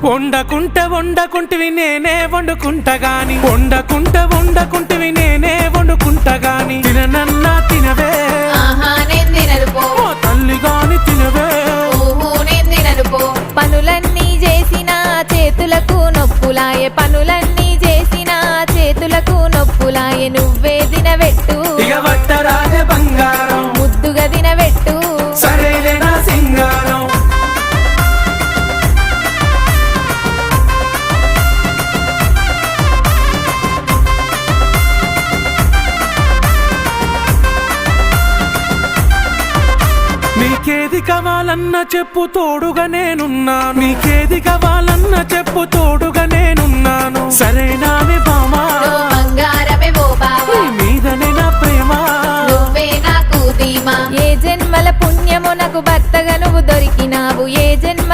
వండకుంటివి నేనే వండుకుంటా గాని వండకుంటివి నేనే వండుకుంటా గాని తిననన్నా తినవే నేను తినను పో తల్లి గాని తినవే నేను తినను పో పనులన్నీ చేసిన చేతులకు నొప్పులాయే పనులన్నీ చేసిన చేతులకు నొప్పులాయే నువ్వే తినబెట్టు ఇక వట్టరాజ బంగారం ముద్దుగా తినబెట్టు సరేలే నా సింగారం నీకేది కావాలన్నా చెప్పు తోడుగా నేనున్నాను నీకేది కావాలన్నా చెప్పు తోడుగా నేనున్నాను సరేనానే బామా బంగారమే ఓ బావా మీదనే నా ప్రేమ నువ్వే నాకు ధీమా ఏ జన్మల పుణ్యము నాకు భర్తగా నువ్వు దొరికినావు ఏ జన్మ